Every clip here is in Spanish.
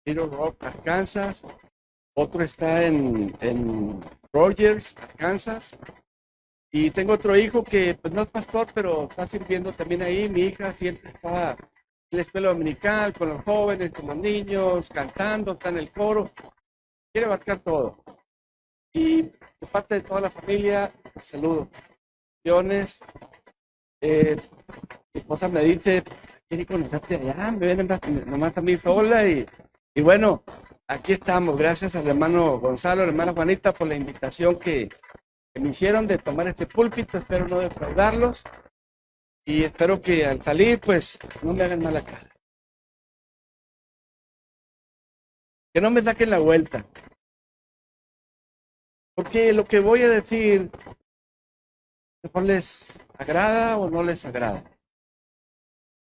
Little Rock, Arkansas. Otro está en Rogers, Arkansas. Y tengo otro hijo que pues no es pastor, pero está sirviendo también ahí. Mi hija siempre está en la escuela dominical, con los jóvenes, con los niños, cantando, está en el coro. Quiere abarcar todo. Y de parte de toda la familia, saludos. Bendiciones. Mi esposa me dice, quiere conocerte allá, me ven nomás a mí sola y bueno, aquí estamos. Gracias al hermano Gonzalo, a la hermana Juanita por la invitación que me hicieron de tomar este púlpito. Espero no defraudarlos y espero que al salir pues no me hagan mala cara. Que no me saquen la vuelta. Porque lo que voy a decir mejor les agrada o no les agrada.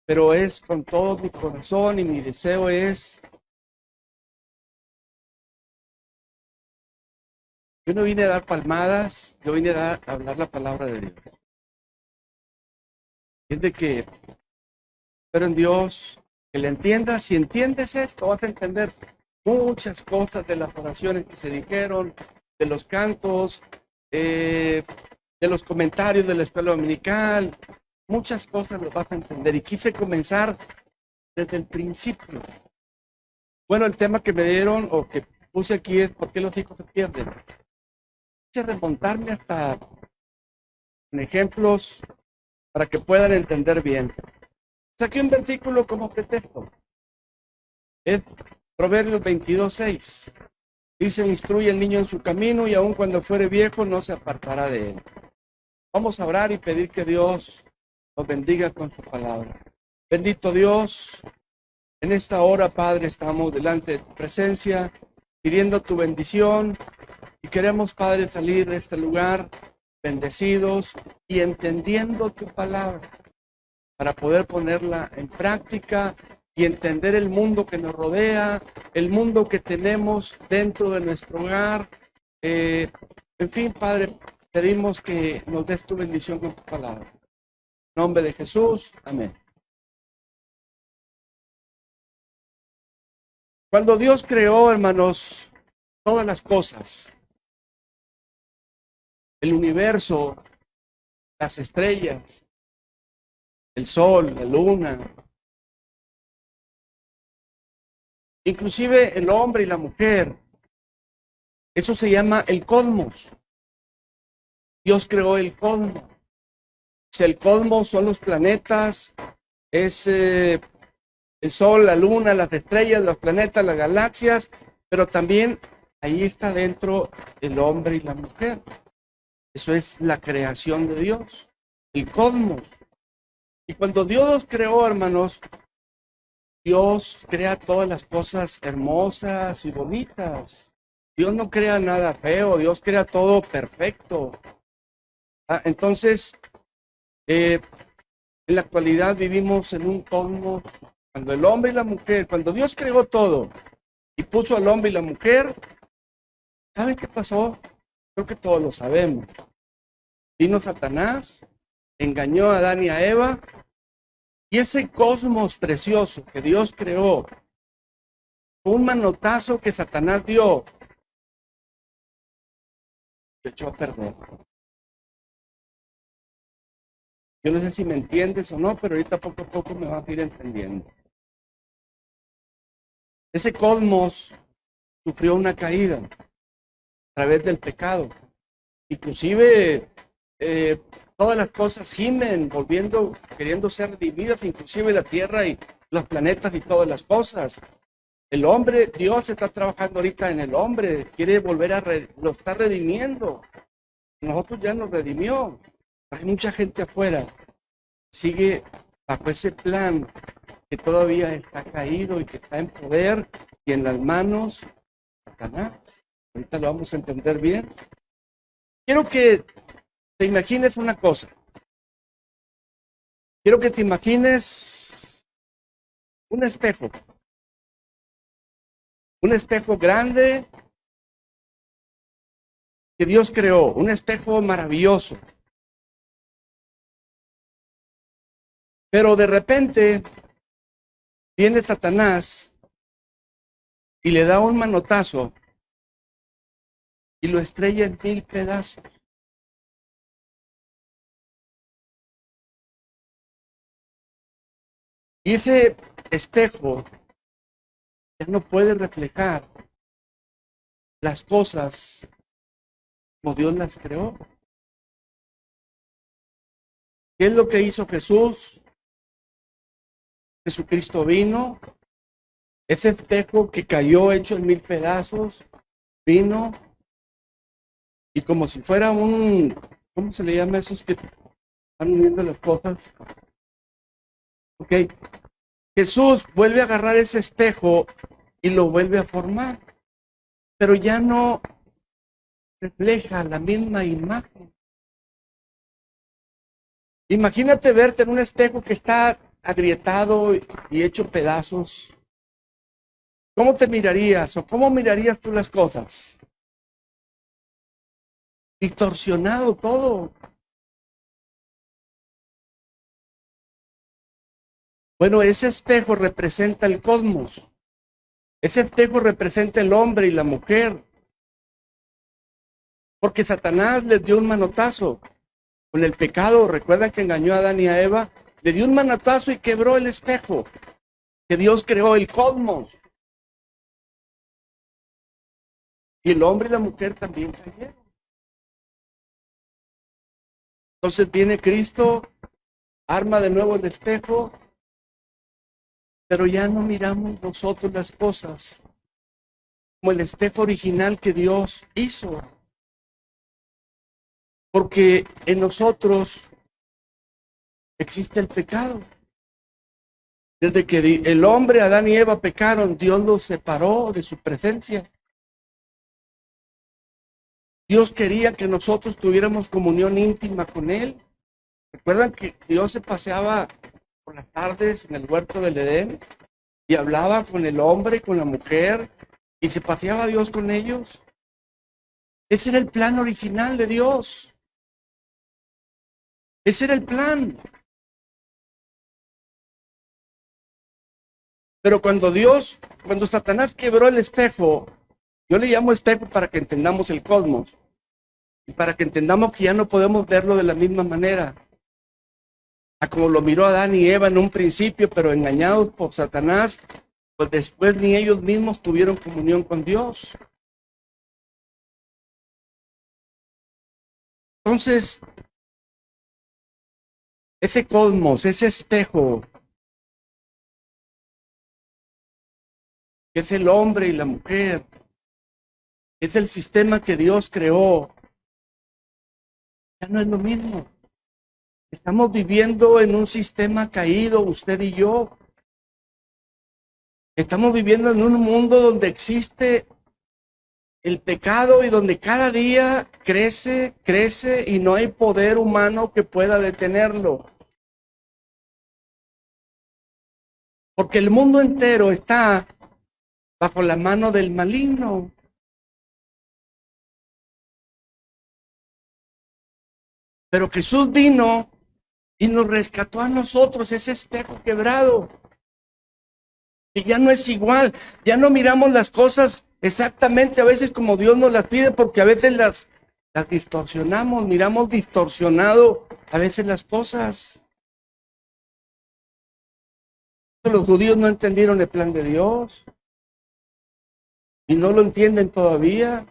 Pero es con todo mi corazón y mi deseo es... Yo no vine a dar palmadas, yo vine a hablar la palabra de Dios. Entiende que espero en Dios que le entiendas. Si entiendes esto, vas a entender muchas cosas de las oraciones que se dijeron, de los cantos, de los comentarios de la escuela dominical. Muchas cosas lo vas a entender. Y quise comenzar desde el principio. Bueno, el tema que me dieron o que puse aquí es ¿por qué los hijos se pierden? Quise remontarme hasta en ejemplos para que puedan entender bien. Saqué un versículo como pretexto. Es Proverbios 22:6. Dice, instruye al niño en su camino y aun cuando fuere viejo no se apartará de él. Vamos a orar y pedir que Dios nos bendiga con su palabra. Bendito Dios, en esta hora, Padre, estamos delante de tu presencia, pidiendo tu bendición y queremos, Padre, salir de este lugar bendecidos y entendiendo tu palabra para poder ponerla en práctica y entender el mundo que nos rodea, el mundo que tenemos dentro de nuestro hogar. En fin, Padre, pedimos que nos des tu bendición con tu palabra. En nombre de Jesús, amén. Cuando Dios creó, hermanos, todas las cosas, el universo, las estrellas, el sol, la luna, inclusive el hombre y la mujer, eso se llama el cosmos. Dios creó el cosmos. El cosmos son los planetas, es el sol, la luna, las estrellas, los planetas, las galaxias, pero también ahí está dentro el hombre y la mujer. Eso es la creación de Dios, el cosmos. Y cuando Dios los creó, hermanos, Dios crea todas las cosas hermosas y bonitas. Dios no crea nada feo, Dios crea todo perfecto. Entonces, en la actualidad vivimos en un cosmos, cuando el hombre y la mujer, cuando Dios creó todo y puso al hombre y la mujer, ¿saben qué pasó? Creo que todos lo sabemos. Vino Satanás, engañó a Adán y a Eva, y ese cosmos precioso que Dios creó, un manotazo que Satanás dio, lo echó a perder. Yo no sé si me entiendes o no, pero ahorita poco a poco me vas a ir entendiendo. Ese cosmos sufrió una caída a través del pecado. Inclusive todas las cosas gimen, queriendo ser redimidas, inclusive la tierra y los planetas y todas las cosas. El hombre, Dios está trabajando ahorita en el hombre, quiere volver lo está redimiendo. Nosotros ya nos redimió. Hay mucha gente afuera, sigue bajo ese plan que todavía está caído y que está en poder y en las manos de Satanás. Ahorita lo vamos a entender bien. Quiero que te imagines una cosa. Quiero que te imagines un espejo. Un espejo grande que Dios creó. Un espejo maravilloso. Pero de repente viene Satanás y le da un manotazo y lo estrella en 1000 pedazos. Y ese espejo ya no puede reflejar las cosas como Dios las creó. ¿Qué es lo que hizo Jesús? Jesucristo vino, ese espejo que cayó hecho en 1000 pedazos, vino y como si fuera ¿cómo se le llama a esos que están uniendo las cosas? Ok, Jesús vuelve a agarrar ese espejo y lo vuelve a formar, pero ya no refleja la misma imagen. Imagínate verte en un espejo que está agrietado y hecho pedazos. ¿Cómo te mirarías o cómo mirarías tú las cosas? Distorsionado todo. Bueno, ese espejo representa el cosmos. Ese espejo representa el hombre y la mujer. Porque Satanás les dio un manotazo con el pecado. Recuerdan que engañó a Adán y a Eva. Le dio un manotazo y quebró el espejo. Que Dios creó el cosmos. Y el hombre y la mujer también cayeron. Entonces viene Cristo, arma de nuevo el espejo, pero ya no miramos nosotros las cosas como el espejo original que Dios hizo. Porque en nosotros existe el pecado. Desde que el hombre, Adán y Eva pecaron, Dios los separó de su presencia. Dios quería que nosotros tuviéramos comunión íntima con Él. ¿Recuerdan que Dios se paseaba por las tardes en el huerto del Edén y hablaba con el hombre, con la mujer, y se paseaba Dios con ellos? Ese era el plan original de Dios. Ese era el plan. Pero cuando Satanás quebró el espejo, yo le llamo espejo para que entendamos el cosmos y para que entendamos que ya no podemos verlo de la misma manera, a como lo miró Adán y Eva en un principio, pero engañados por Satanás, pues después ni ellos mismos tuvieron comunión con Dios. Entonces, ese cosmos, ese espejo, que es el hombre y la mujer, es el sistema que Dios creó, ya no es lo mismo. Estamos viviendo en un sistema caído, usted y yo. Estamos viviendo en un mundo donde existe el pecado y donde cada día crece y no hay poder humano que pueda detenerlo. Porque el mundo entero está bajo la mano del maligno. Pero Jesús vino y nos rescató a nosotros ese espejo quebrado. Y ya no es igual, ya no miramos las cosas exactamente a veces como Dios nos las pide, porque a veces las distorsionamos, miramos distorsionado a veces las cosas. Los judíos no entendieron el plan de Dios y no lo entienden todavía.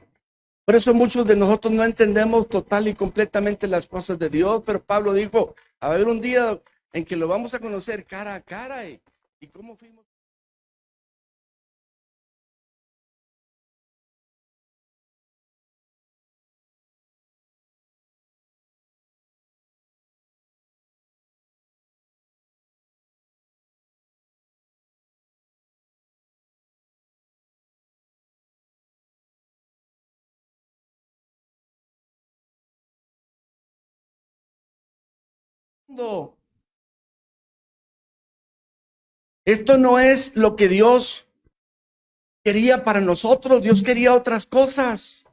Por eso muchos de nosotros no entendemos total y completamente las cosas de Dios, pero Pablo dijo, va a haber un día en que lo vamos a conocer cara a cara y cómo fuimos. Esto no es lo que Dios quería para nosotros. Dios quería otras cosas.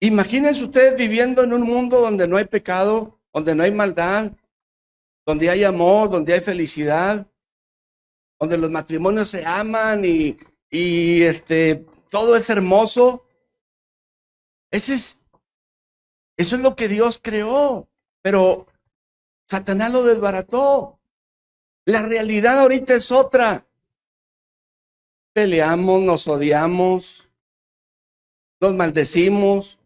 Imagínense ustedes viviendo en un mundo donde no hay pecado, donde no hay maldad, donde hay amor, donde hay felicidad. donde los matrimonios se aman y todo es hermoso. Ese es, Eso es lo que Dios creó, pero Satanás lo desbarató. La realidad ahorita es otra. Peleamos, nos odiamos, nos maldecimos,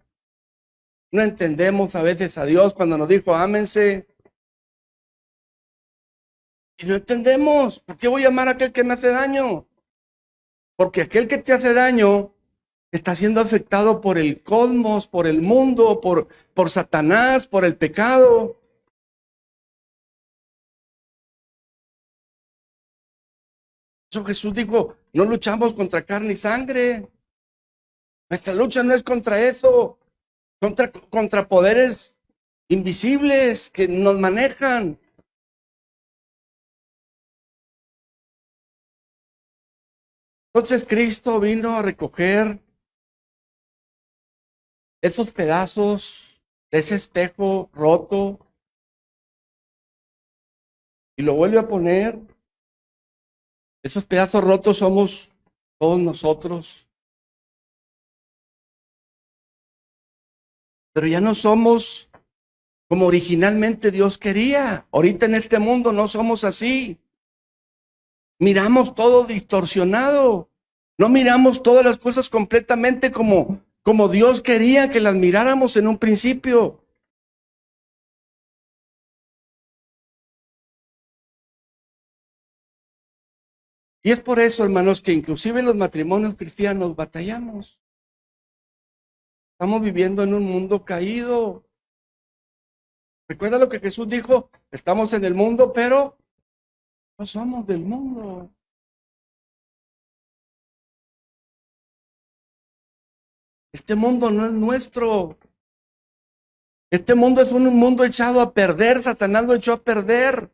no entendemos a veces a Dios cuando nos dijo ámense. Y no entendemos, ¿por qué voy a amar a aquel que me hace daño? Porque aquel que te hace daño está siendo afectado por el cosmos, por el mundo, por Satanás, por el pecado. Eso Jesús dijo, no luchamos contra carne y sangre. Nuestra lucha no es contra eso, contra poderes invisibles que nos manejan. Entonces Cristo vino a recoger esos pedazos de ese espejo roto y lo vuelve a poner. Esos pedazos rotos somos todos nosotros. Pero ya no somos como originalmente Dios quería. Ahorita en este mundo no somos así. Miramos todo distorsionado. No miramos todas las cosas completamente como Dios quería que las miráramos en un principio. Y es por eso, hermanos, que inclusive en los matrimonios cristianos batallamos. Estamos viviendo en un mundo caído. Recuerda lo que Jesús dijo, estamos en el mundo, pero no somos del mundo. Este mundo no es nuestro. Este mundo es un mundo echado a perder. Satanás lo echó a perder.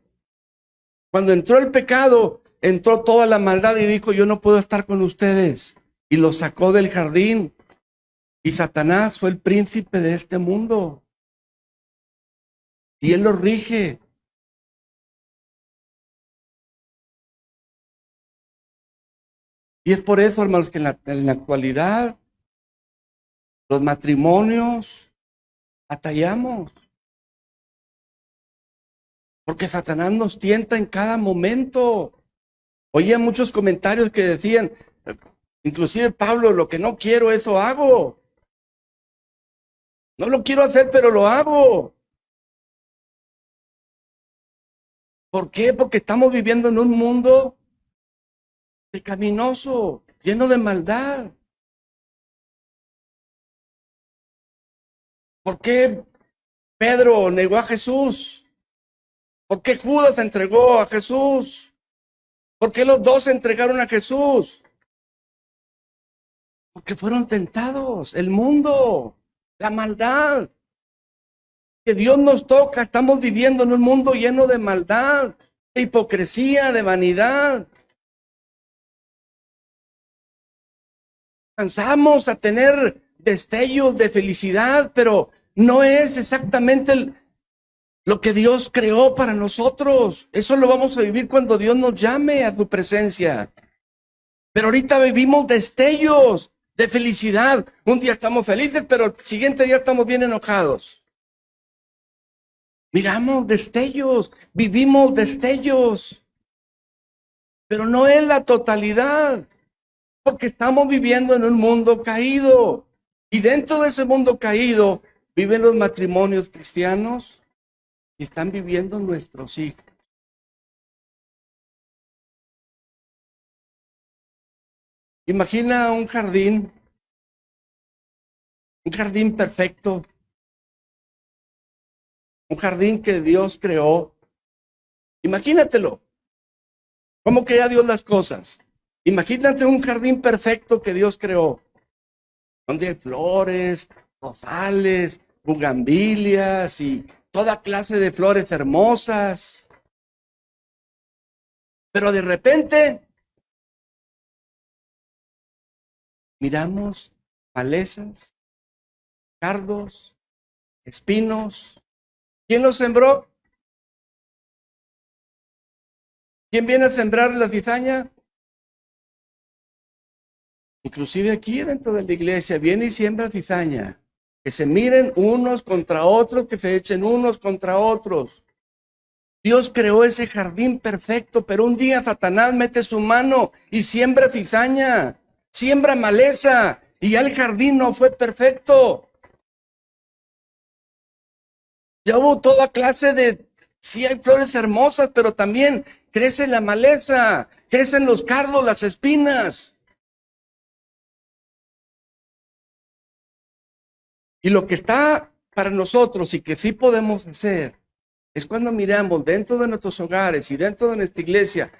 Cuando entró el pecado, entró toda la maldad y dijo, yo no puedo estar con ustedes. Y lo sacó del jardín. Y Satanás fue el príncipe de este mundo. Y él lo rige. Y es por eso, hermanos, que en la actualidad los matrimonios batallamos. Porque Satanás nos tienta en cada momento. Oía muchos comentarios que decían, inclusive Pablo, lo que no quiero, eso hago. No lo quiero hacer, pero lo hago. ¿Por qué? Porque estamos viviendo en un mundo pecaminoso, lleno de maldad. ¿Por qué Pedro negó a Jesús? ¿Por qué Judas entregó a Jesús? ¿Por qué los dos entregaron a Jesús? Porque fueron tentados, el mundo, la maldad. Que Dios nos toca, estamos viviendo en un mundo lleno de maldad, de hipocresía, de vanidad. Cansamos a tener destellos de felicidad, pero no es exactamente lo que Dios creó para nosotros. Eso lo vamos a vivir cuando Dios nos llame a su presencia. Pero ahorita vivimos destellos de felicidad. Un día estamos felices, pero el siguiente día estamos bien enojados. Miramos destellos, vivimos destellos, pero no es la totalidad, porque estamos viviendo en un mundo caído. Y dentro de ese mundo caído viven los matrimonios cristianos y están viviendo nuestros hijos. Imagina un jardín perfecto, un jardín que Dios creó. Imagínatelo. ¿Cómo crea Dios las cosas? Imagínate un jardín perfecto que Dios creó, donde hay flores, rosales, bugambilias y toda clase de flores hermosas. Pero de repente miramos malezas, cardos, espinos. ¿Quién los sembró? ¿Quién viene a sembrar la cizaña? Inclusive aquí dentro de la iglesia viene y siembra cizaña. Que se miren unos contra otros, que se echen unos contra otros. Dios creó ese jardín perfecto, pero un día Satanás mete su mano y siembra cizaña, siembra maleza, y ya el jardín no fue perfecto. Ya hubo toda clase de, sí hay flores hermosas, pero también crece la maleza, crecen los cardos, las espinas. Y lo que está para nosotros y que sí podemos hacer es cuando miramos dentro de nuestros hogares y dentro de nuestra iglesia,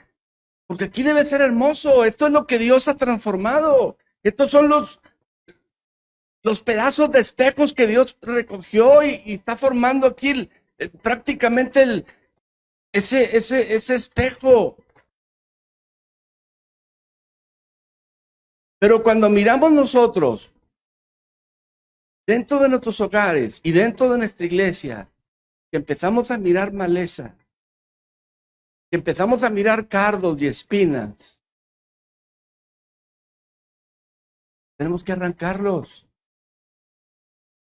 porque aquí debe ser hermoso. Esto es lo que Dios ha transformado. Estos son los pedazos de espejos que Dios recogió y está formando aquí prácticamente ese espejo. Pero cuando miramos nosotros dentro de nuestros hogares y dentro de nuestra iglesia, que empezamos a mirar maleza, que empezamos a mirar cardos y espinas, tenemos que arrancarlos,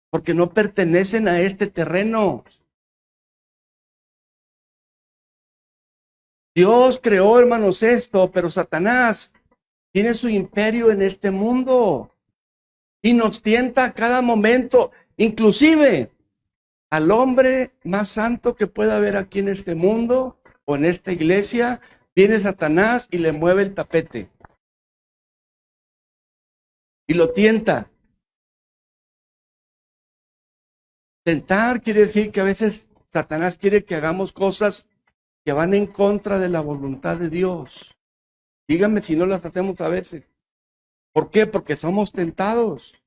porque no pertenecen a este terreno. Dios creó, hermanos, esto, pero Satanás tiene su imperio en este mundo y nos tienta a cada momento, inclusive al hombre más santo que pueda haber aquí en este mundo o en esta iglesia, viene Satanás y le mueve el tapete y lo tienta. Tentar quiere decir que a veces Satanás quiere que hagamos cosas que van en contra de la voluntad de Dios. Díganme si no las hacemos a veces. ¿Por qué? Porque somos tentados.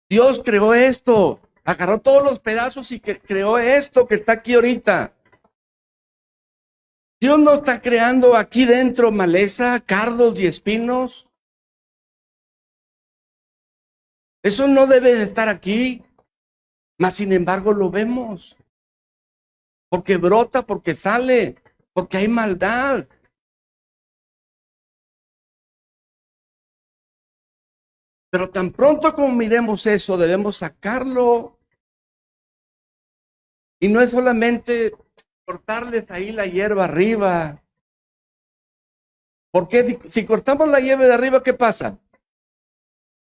Dios creó esto, agarró todos los pedazos y creó esto que está aquí ahorita. Dios no está creando aquí dentro maleza, cardos y espinos. Eso no debe de estar aquí, mas sin embargo lo vemos. Porque brota, porque sale, porque hay maldad. Pero tan pronto como miremos eso, debemos sacarlo. Y no es solamente cortarles ahí la hierba arriba. Porque si cortamos la hierba de arriba, ¿qué pasa?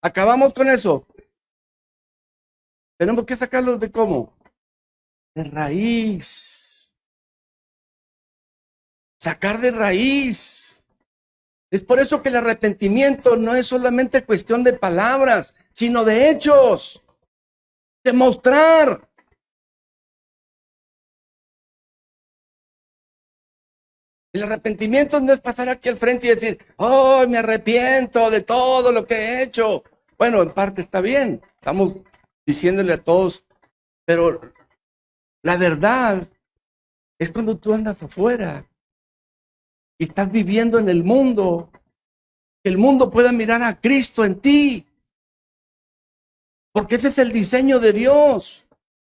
Acabamos con eso. Tenemos que sacarlos de cómo? De raíz. Sacar de raíz. Es por eso que el arrepentimiento no es solamente cuestión de palabras, sino de hechos. Demostrar. El arrepentimiento no es pasar aquí al frente y decir, oh, me arrepiento de todo lo que he hecho. Bueno, en parte está bien, estamos diciéndole a todos, pero la verdad es cuando tú andas afuera y estás viviendo en el mundo, que el mundo pueda mirar a Cristo en ti, porque ese es el diseño de Dios,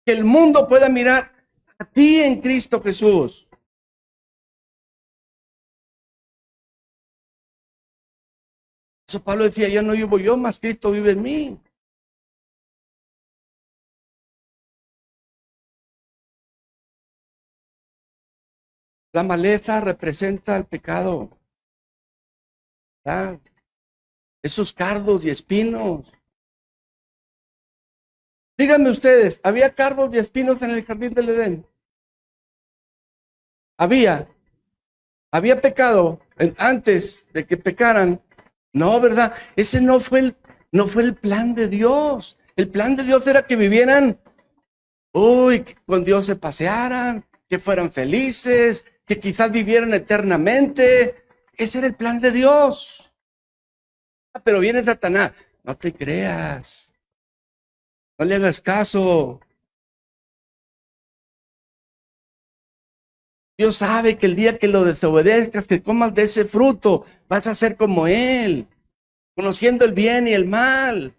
que el mundo pueda mirar a ti en Cristo Jesús. Eso Pablo decía, ya no vivo yo, más Cristo vive en mí. La maleza representa el pecado. ¿Verdad? Esos cardos y espinos. Díganme ustedes, ¿había cardos y espinos en el jardín del Edén? Había pecado antes de que pecaran. No, ¿verdad? Ese no fue el plan de Dios. El plan de Dios era que vivieran, que con Dios se pasearan, que fueran felices, que quizás vivieran eternamente. Ese era el plan de Dios. Pero viene Satanás. No te creas. No le hagas caso. Dios sabe que el día que lo desobedezcas, que comas de ese fruto, vas a ser como Él, conociendo el bien y el mal.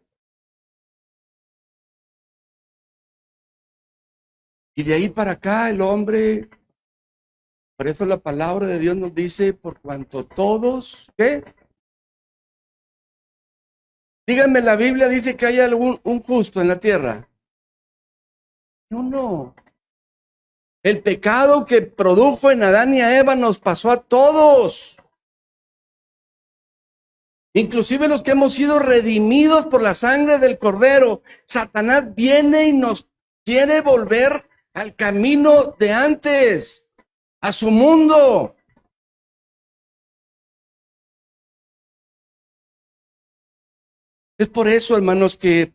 Y de ahí para acá el hombre, Por eso la palabra de Dios nos dice, por cuanto todos, ¿qué? Díganme, la Biblia dice que hay un justo en la tierra. No. El pecado que produjo en Adán y a Eva nos pasó a todos. Inclusive los que hemos sido redimidos por la sangre del Cordero. Satanás viene y nos quiere volver al camino de antes, a su mundo. Es por eso, hermanos, que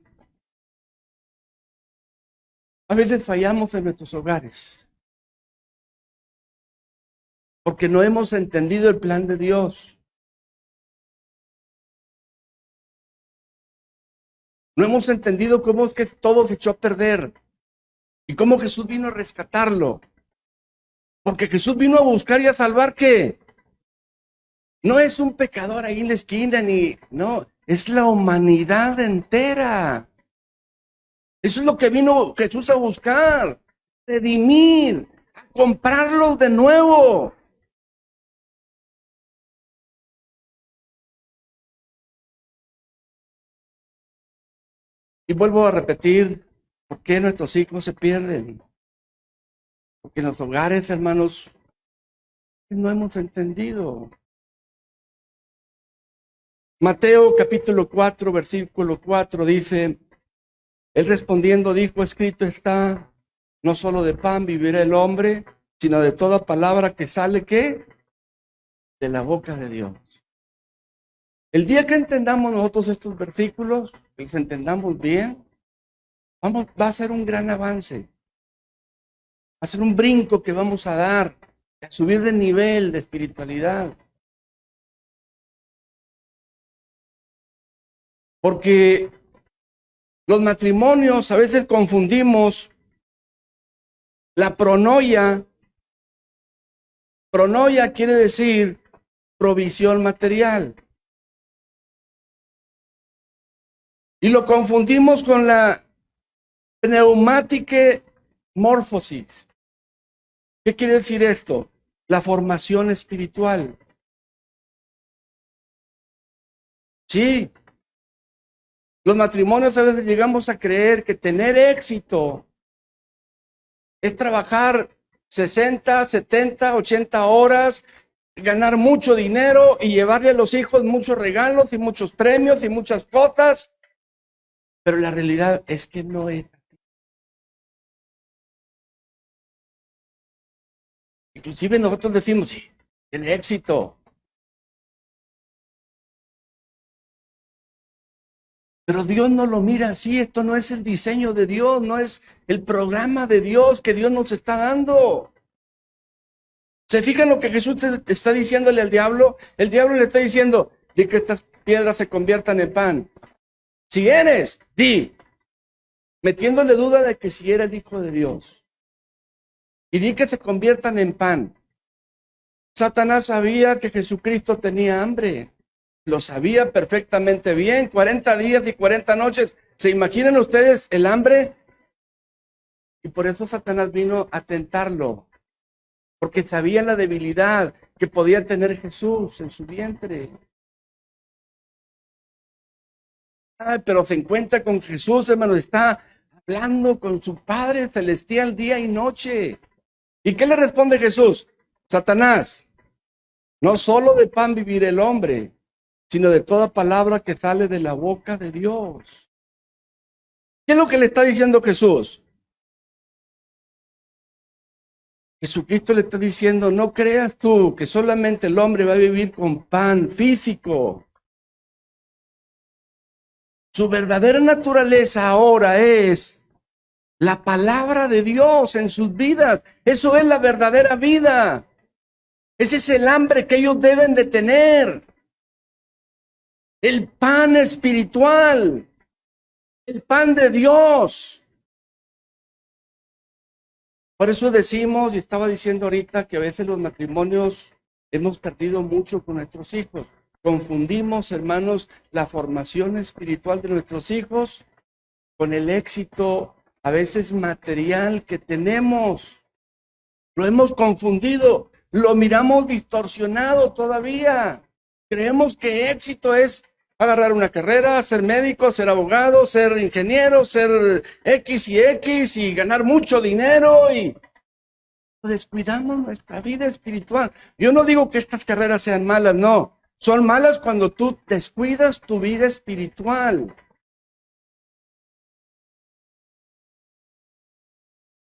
a veces fallamos en nuestros hogares, porque no hemos entendido el plan de Dios. No hemos entendido cómo es que todo se echó a perder y cómo Jesús vino a rescatarlo. Porque Jesús vino a buscar y a salvar, ¿qué? No es un pecador ahí en la esquina, no, es la humanidad entera. Eso es lo que vino Jesús a buscar, redimir, a comprarlos de nuevo. Y vuelvo a repetir, ¿por qué nuestros hijos se pierden? Porque en los hogares, hermanos, no hemos entendido. Mateo capítulo 4, versículo 4 dice, él respondiendo dijo, escrito está, no solo de pan vivirá el hombre, sino de toda palabra que sale, ¿qué? De la boca de Dios. El día que entendamos nosotros estos versículos, que los entendamos bien, va a ser un gran avance. Va a ser un brinco que vamos a dar, a subir de nivel de espiritualidad. Porque los matrimonios a veces confundimos la pronoia. Pronoia quiere decir provisión material. Y lo confundimos con la pneumática morfosis. ¿Qué quiere decir esto? La formación espiritual. Sí. Los matrimonios a veces llegamos a creer que tener éxito es trabajar 60, 70, 80 horas, ganar mucho dinero y llevarle a los hijos muchos regalos y muchos premios y muchas cosas. Pero la realidad es que no es. Inclusive nosotros decimos, sí, tiene éxito. Pero Dios no lo mira así, esto no es el diseño de Dios, no es el programa de Dios que Dios nos está dando. ¿Se fijan lo que Jesús está diciéndole al diablo? El diablo le está diciendo, di que estas piedras se conviertan en pan. Si eres, di, metiéndole duda de que si era el Hijo de Dios. Y di que se conviertan en pan. Satanás sabía que Jesucristo tenía hambre. Lo sabía perfectamente bien. 40 días y 40 noches. ¿Se imaginan ustedes el hambre? Y por eso Satanás vino a tentarlo. Porque sabía la debilidad que podía tener Jesús en su vientre. Ay, pero se encuentra con Jesús, hermano. Está hablando con su Padre Celestial día y noche. ¿Y qué le responde Jesús? Satanás, no solo de pan vivirá el hombre, sino de toda palabra que sale de la boca de Dios. ¿Qué es lo que le está diciendo Jesús? Jesucristo le está diciendo, no creas tú que solamente el hombre va a vivir con pan físico. Su verdadera naturaleza ahora es la palabra de Dios en sus vidas. Eso es la verdadera vida. Ese es el hambre que ellos deben de tener. El pan espiritual. El pan de Dios. Por eso decimos, y estaba diciendo ahorita, que a veces los matrimonios hemos perdido mucho con nuestros hijos. Confundimos, hermanos, la formación espiritual de nuestros hijos con el éxito, a veces material, que tenemos. Lo hemos confundido. lo miramos distorsionado todavía. Creemos que éxito es agarrar una carrera, ser médico, ser abogado, ser ingeniero, ser X y X y ganar mucho dinero, y descuidamos nuestra vida espiritual. Yo no digo que estas carreras sean malas, no. Son malas cuando tú descuidas tu vida espiritual.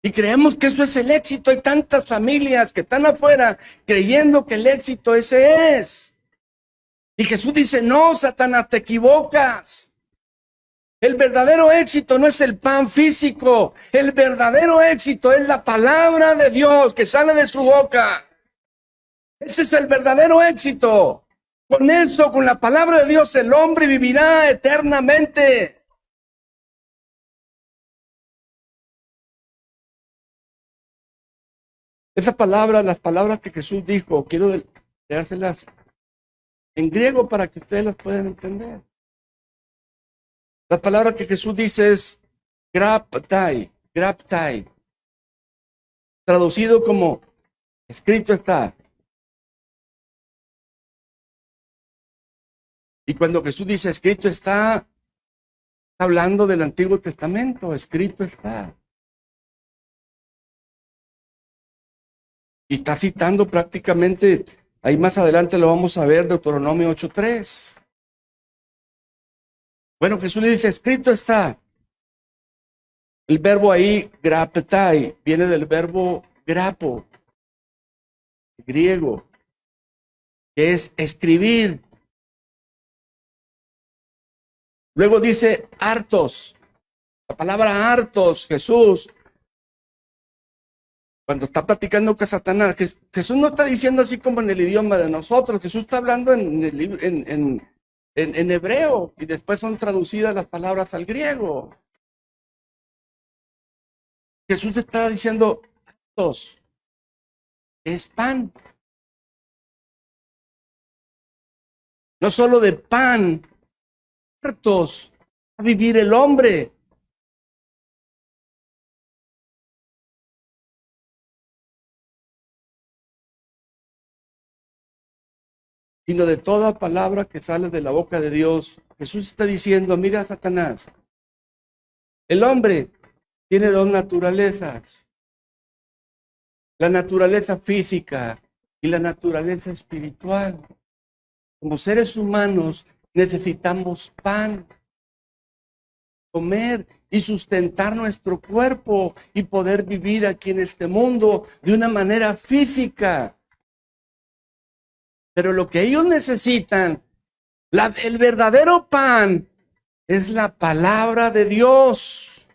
Y creemos que eso es el éxito. Hay tantas familias que están afuera creyendo que el éxito ese es. Y Jesús dice, no, Satanás, te equivocas. El verdadero éxito no es el pan físico. El verdadero éxito es la palabra de Dios que sale de su boca. Ese es el verdadero éxito. Con eso, con la palabra de Dios, el hombre vivirá eternamente. Esa palabra, las palabras que Jesús dijo, quiero leérselas en griego para que ustedes las puedan entender. La palabra que Jesús dice es graptai, traducido como escrito está. Y cuando Jesús dice escrito está hablando del Antiguo Testamento, escrito está. Y está citando prácticamente, ahí más adelante lo vamos a ver, Deuteronomio 8:3. Bueno, Jesús le dice, escrito está. El verbo ahí, grapetai, viene del verbo grapo, griego, que es escribir. Luego dice hartos. La palabra hartos, Jesús, cuando está platicando con Satanás, Jesús no está diciendo así como en el idioma de nosotros. Jesús está hablando en hebreo, y después son traducidas las palabras al griego. Jesús está diciendo, hartos, es pan. No solo de pan, hartos a vivir el hombre. Sino de toda palabra que sale de la boca de Dios. Jesús está diciendo, mira, Satanás, el hombre tiene dos naturalezas, la naturaleza física y la naturaleza espiritual. Como seres humanos necesitamos pan, comer y sustentar nuestro cuerpo y poder vivir aquí en este mundo de una manera física. Pero lo que ellos necesitan, el verdadero pan, es la palabra de Dios.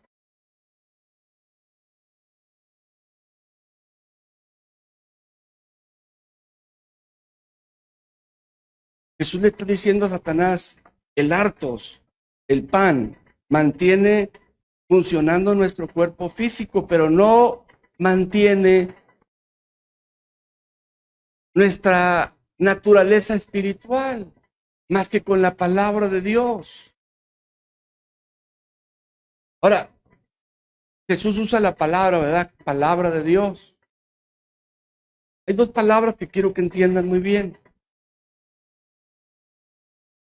Jesús le está diciendo a Satanás, el hartos, el pan, mantiene funcionando nuestro cuerpo físico, pero no mantiene nuestra naturaleza espiritual, más que con la palabra de Dios. Ahora, Jesús usa la palabra, ¿verdad? Palabra de Dios. Hay dos palabras que quiero que entiendan muy bien.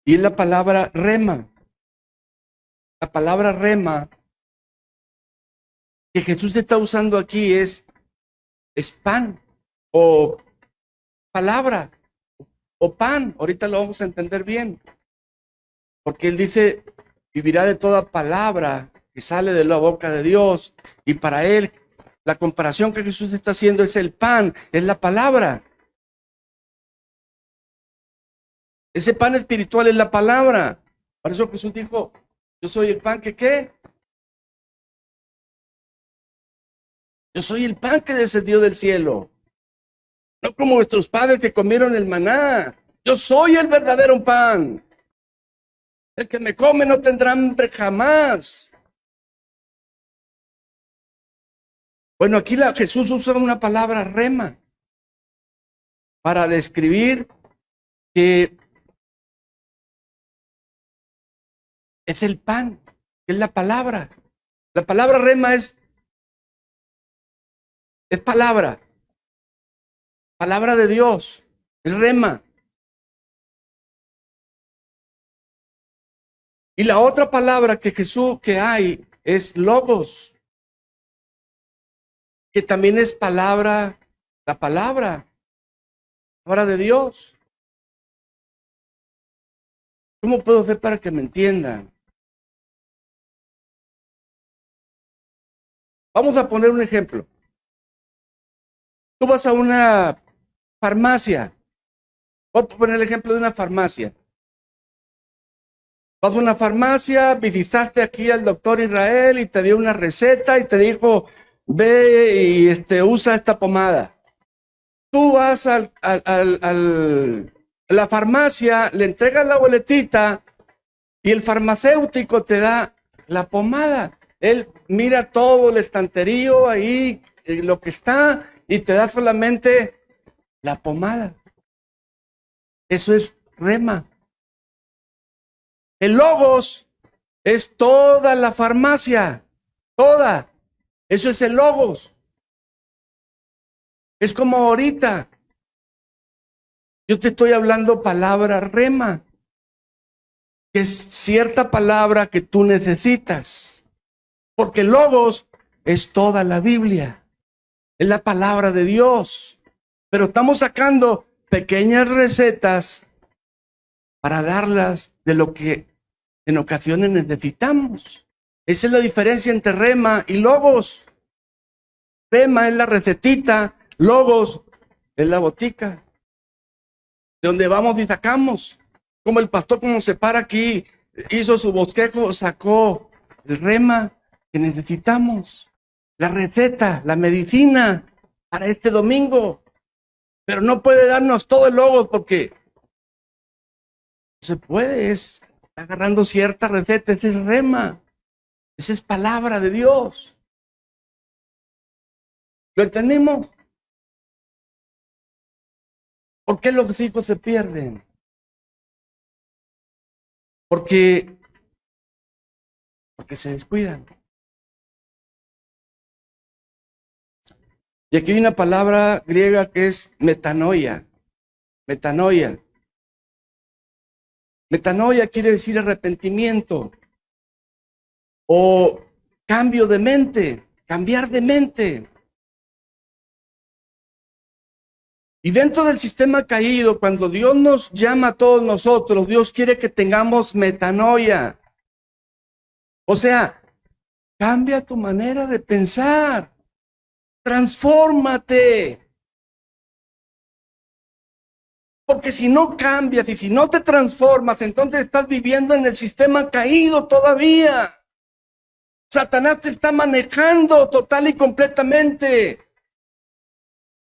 Y es la palabra rema. La palabra rema que Jesús está usando aquí es pan o palabra o pan. Ahorita lo vamos a entender bien. Porque él dice, vivirá de toda palabra que sale de la boca de Dios. Y para él, la comparación que Jesús está haciendo es el pan, es la palabra. Ese pan espiritual es la palabra. Por eso Jesús dijo, yo soy el pan que ¿qué? Yo soy el pan que descendió del cielo. No como nuestros padres que comieron el maná. Yo soy el verdadero pan. El que me come no tendrá hambre jamás. Bueno, aquí Jesús usa una palabra rema para describir que es el pan, es la palabra. La palabra rema es palabra. palabra de Dios, es rema. Y la otra palabra que hay es logos, que también es palabra de Dios. ¿Cómo puedo hacer para que me entiendan? Vamos a poner un ejemplo. Tú vas a una farmacia. Voy a poner el ejemplo de una farmacia. Vas a una farmacia, visitaste aquí al doctor Israel y te dio una receta y te dijo, ve y usa esta pomada. Tú vas a la farmacia, le entregas la boletita y el farmacéutico te da la pomada. Él mira todo el estanterío ahí, lo que está, y te da solamente la pomada. Eso es rema. El logos es toda la farmacia, toda. Eso es el logos. Es como ahorita. Yo te estoy hablando palabra rema, que es cierta palabra que tú necesitas. Porque el logos es toda la Biblia. Es la palabra de Dios. Pero estamos sacando pequeñas recetas para darlas de lo que en ocasiones necesitamos. Esa es la diferencia entre rema y logos. Rema es la recetita, logos es la botica, de donde vamos y sacamos. Como el pastor, como se para aquí, hizo su bosquejo, sacó el rema que necesitamos, la receta, la medicina para este domingo. Pero no puede darnos todo el logos porque no se puede, está agarrando cierta receta. Ese es rema, esa es palabra de Dios. ¿Lo entendimos? ¿Por qué los hijos se pierden? Porque se descuidan. Y aquí hay una palabra griega que es metanoia. Metanoia. Metanoia quiere decir arrepentimiento o cambio de mente, cambiar de mente. Y dentro del sistema caído, cuando Dios nos llama a todos nosotros, Dios quiere que tengamos metanoia. O sea, cambia tu manera de pensar. Transfórmate. Porque si no cambias y si no te transformas, entonces estás viviendo en el sistema caído todavía. Satanás te está manejando total y completamente.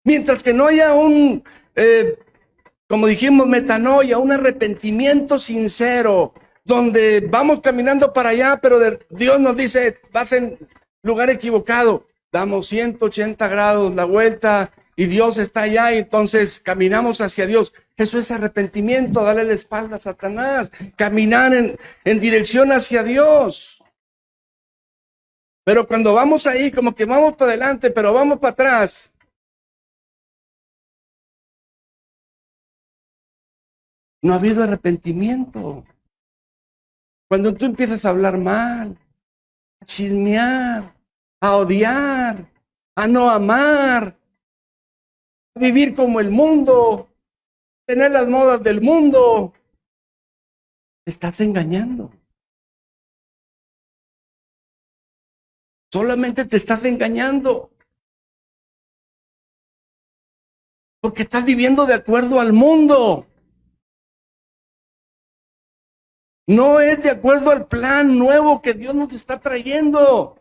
Mientras que no haya como dijimos, metanoia, un arrepentimiento sincero, donde vamos caminando para allá, pero Dios nos dice, vas en lugar equivocado. Damos 180 grados la vuelta y Dios está allá y entonces caminamos hacia Dios. Eso es arrepentimiento, darle la espalda a Satanás, caminar en dirección hacia Dios. Pero cuando vamos ahí, como que vamos para adelante, pero vamos para atrás. No ha habido arrepentimiento. Cuando tú empiezas a hablar mal, a chismear, a odiar, a no amar, a vivir como el mundo, tener las modas del mundo, te estás engañando. Solamente te estás engañando. Porque estás viviendo de acuerdo al mundo. No es de acuerdo al plan nuevo que Dios nos está trayendo.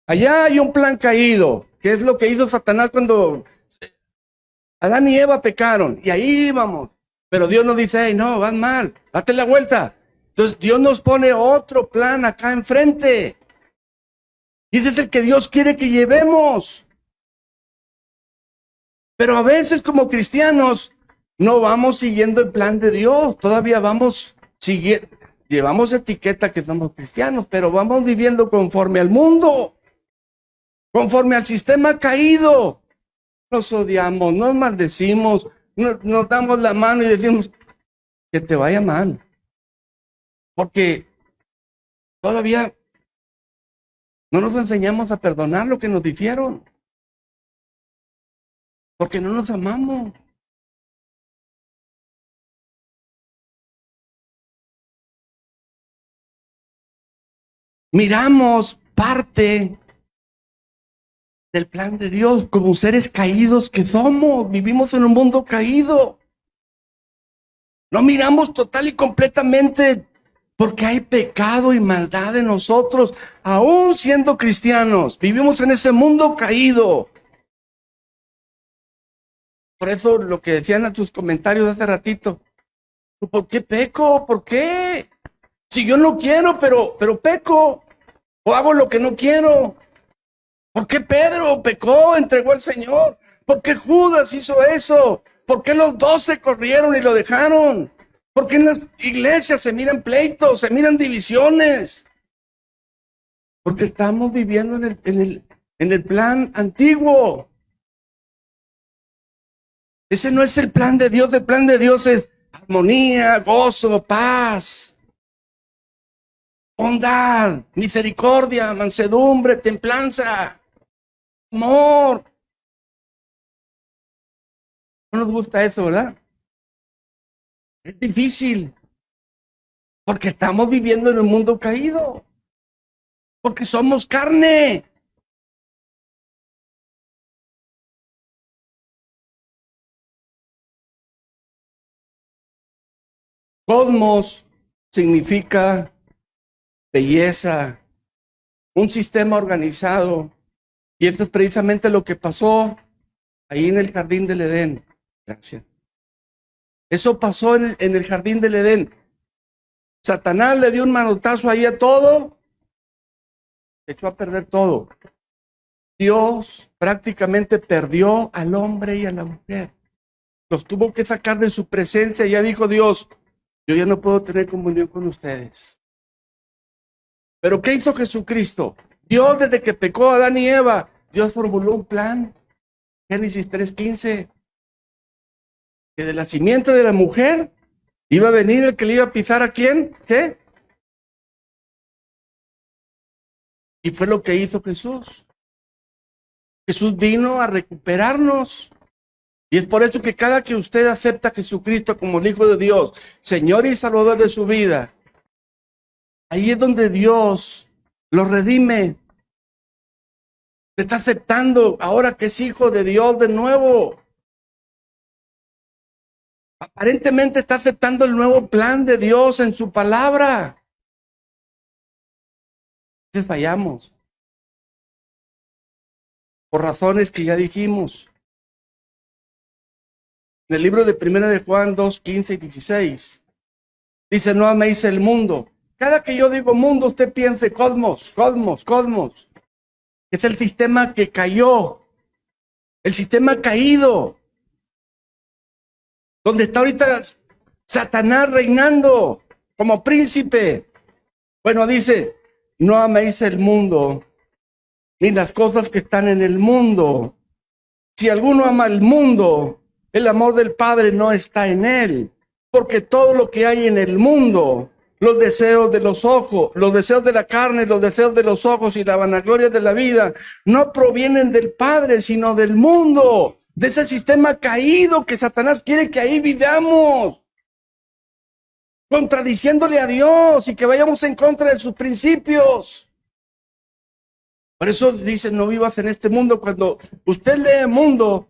Allá hay un plan caído, que es lo que hizo Satanás cuando Adán y Eva pecaron. Y ahí vamos. Pero Dios nos dice, hey, no, vas mal, date la vuelta. Entonces Dios nos pone otro plan acá enfrente. Y ese es el que Dios quiere que llevemos. Pero a veces como cristianos no vamos siguiendo el plan de Dios. Todavía vamos siguiendo, llevamos etiqueta que somos cristianos, pero vamos viviendo conforme al mundo, conforme al sistema caído, nos odiamos, nos maldecimos, nos damos la mano y decimos que te vaya mal. Porque todavía no nos enseñamos a perdonar lo que nos hicieron. Porque no nos amamos. Miramos parte del plan de Dios como seres caídos que somos. Vivimos en un mundo caído. No miramos total y completamente porque hay pecado y maldad en nosotros, aún siendo cristianos. Vivimos en ese mundo caído. Por eso lo que decían a tus comentarios hace ratito. ¿Por qué peco? ¿Por qué? Si yo no quiero, pero peco. O hago lo que no quiero. ¿Por qué Pedro pecó, entregó al Señor? ¿Por qué Judas hizo eso? ¿Por qué los 12 corrieron y lo dejaron? ¿Por qué en las iglesias se miran pleitos, se miran divisiones? Porque estamos viviendo en el plan antiguo. Ese no es el plan de Dios. El plan de Dios es armonía, gozo, paz, bondad, misericordia, mansedumbre, templanza, amor. No nos gusta eso, ¿verdad? Es difícil, porque estamos viviendo en un mundo caído, porque somos carne. Cosmos significa belleza, un sistema organizado, y esto es precisamente lo que pasó ahí en el jardín del Edén. Gracias. Eso pasó en el jardín del Edén. Satanás le dio un manotazo ahí a todo, echó a perder todo. Dios prácticamente perdió al hombre y a la mujer. Los tuvo que sacar de su presencia. Ya dijo Dios, yo ya no puedo tener comunión con ustedes. Pero ¿qué hizo Jesucristo? Dios, desde que pecó a Adán y Eva, Dios formuló un plan. Génesis 3:15. Que de la simiente de la mujer iba a venir el que le iba a pisar a quién. ¿Qué? Y fue lo que hizo Jesús. Jesús vino a recuperarnos. Y es por eso que cada que usted acepta a Jesucristo como el Hijo de Dios, Señor y Salvador de su vida, ahí es donde Dios lo redime. Se está aceptando ahora que es hijo de Dios de nuevo. Aparentemente está aceptando el nuevo plan de Dios en su palabra. Entonces fallamos. Por razones que ya dijimos. En el libro de Primera de Juan 2:15 y 16. Dice, no améis el mundo. Cada que yo digo mundo, usted piense cosmos, cosmos, cosmos. Es el sistema que cayó. El sistema caído. Donde está ahorita Satanás reinando como príncipe. Bueno, dice, no améis el mundo, ni las cosas que están en el mundo. Si alguno ama el mundo, el amor del Padre no está en él. Porque todo lo que hay en el mundo, los deseos de los ojos, los deseos de la carne, los deseos de los ojos y la vanagloria de la vida, no provienen del Padre, sino del mundo. De ese sistema caído que Satanás quiere que ahí vivamos, contradiciéndole a Dios y que vayamos en contra de sus principios. Por eso dice, no vivas en este mundo. Cuando usted lee mundo,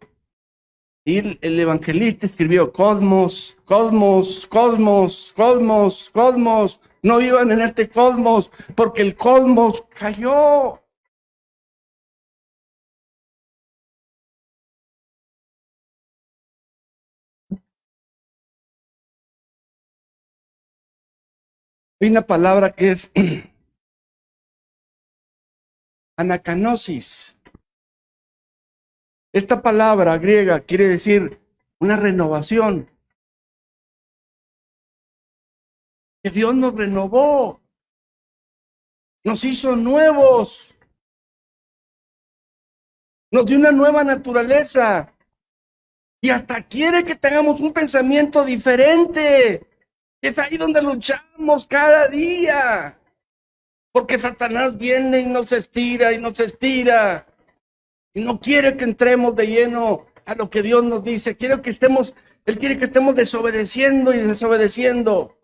y el evangelista escribió cosmos, cosmos, cosmos, cosmos, cosmos. No vivan en este cosmos, porque el cosmos cayó. Hay una palabra que es anacanosis. Esta palabra griega quiere decir una renovación. Que Dios nos renovó, nos hizo nuevos. nos dio una nueva naturaleza y hasta quiere que tengamos un pensamiento diferente. Es ahí donde luchamos cada día, porque Satanás viene y nos estira y nos estira y no quiere que entremos de lleno a lo que Dios nos dice. Él quiere que estemos desobedeciendo y desobedeciendo.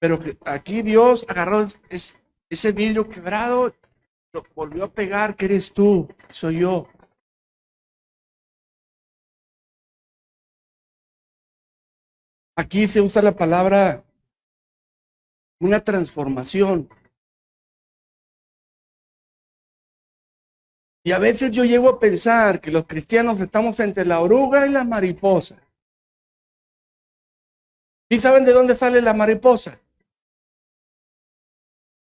Pero que aquí Dios agarró ese vidrio quebrado, lo volvió a pegar, que eres tú, soy yo. Aquí se usa la palabra una transformación. Y a veces yo llego a pensar que los cristianos estamos entre la oruga y la mariposa. ¿Sí saben de dónde sale la mariposa?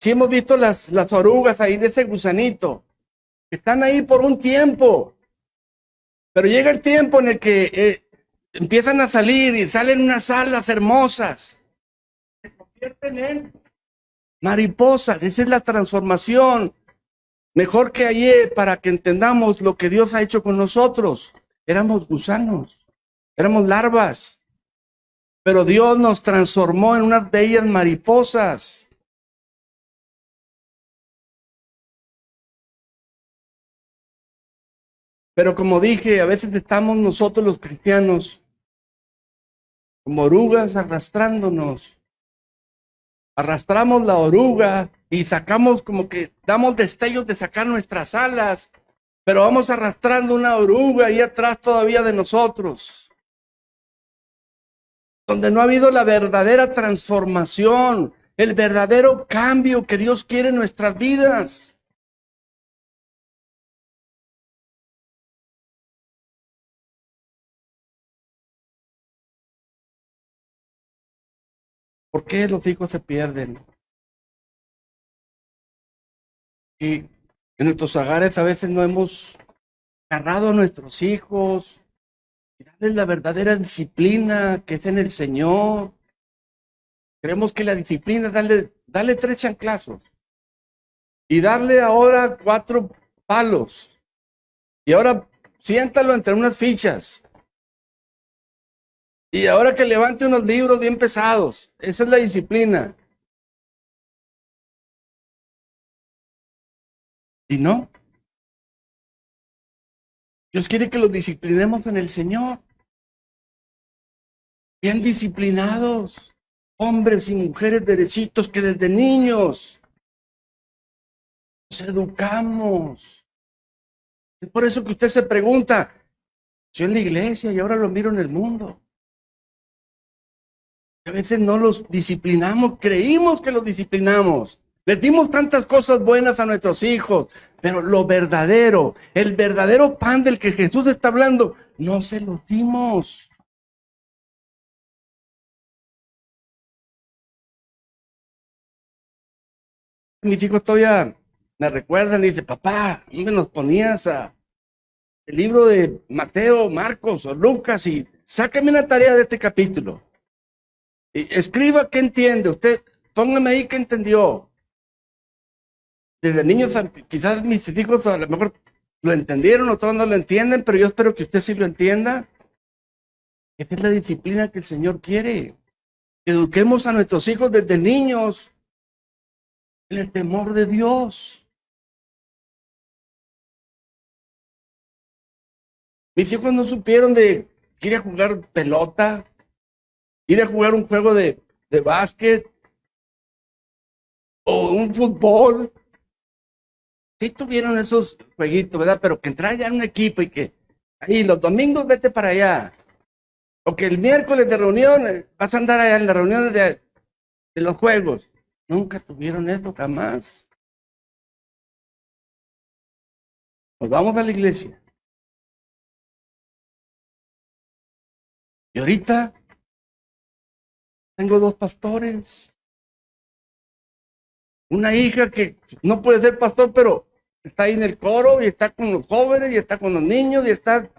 Sí hemos visto las orugas ahí de ese gusanito. Están ahí por un tiempo. Pero llega el tiempo en el que empiezan a salir y salen unas alas hermosas. Se convierten en mariposas. Esa es la transformación. Mejor que ayer, para que entendamos lo que Dios ha hecho con nosotros. Éramos gusanos, éramos larvas, pero Dios nos transformó en unas bellas mariposas. Pero como dije, a veces estamos nosotros los cristianos como orugas arrastrándonos. Arrastramos la oruga y sacamos, como que damos destellos de sacar nuestras alas, pero vamos arrastrando una oruga ahí atrás todavía de nosotros, donde no ha habido la verdadera transformación, el verdadero cambio que Dios quiere en nuestras vidas. ¿Por qué los hijos se pierden? Y en nuestros hogares a veces no hemos agarrado a nuestros hijos y darles la verdadera disciplina que es en el Señor. Creemos que la disciplina es darle 3 chanclazos y darle ahora 4 palos. Y ahora siéntalo entre unas fichas. Y ahora que levante unos libros bien pesados. Esa es la disciplina. Y no. Dios quiere que los disciplinemos en el Señor. Bien disciplinados. Hombres y mujeres derechitos que desde niños nos educamos. Es por eso que usted se pregunta, yo en la iglesia y ahora lo miro en el mundo. A veces no los disciplinamos, creímos que los disciplinamos. Les dimos tantas cosas buenas a nuestros hijos, pero lo verdadero, el verdadero pan del que Jesús está hablando, no se los dimos. Mis hijos todavía me recuerdan y dicen, papá, ¿dónde nos ponías el libro de Mateo, Marcos o Lucas y sácame una tarea de este capítulo? Y escriba qué entiende, usted póngame ahí qué entendió. Desde niños, quizás mis hijos a lo mejor lo entendieron o todos no lo entienden, pero yo espero que usted sí lo entienda. Esta es la disciplina que el Señor quiere. Eduquemos a nuestros hijos desde niños en el temor de Dios. Mis hijos no supieron de ir a jugar pelota, ir a jugar un juego de básquet o un fútbol. Sí tuvieron esos jueguitos, ¿verdad? Pero que entrar ya en un equipo y que ahí los domingos vete para allá. O que el miércoles de reunión vas a andar allá en las reuniones de los juegos. Nunca tuvieron eso, jamás. Nos vamos a la iglesia. Y ahorita tengo 2 pastores. Una hija que no puede ser pastor, pero está ahí en el coro y está con los jóvenes y está con los niños y está...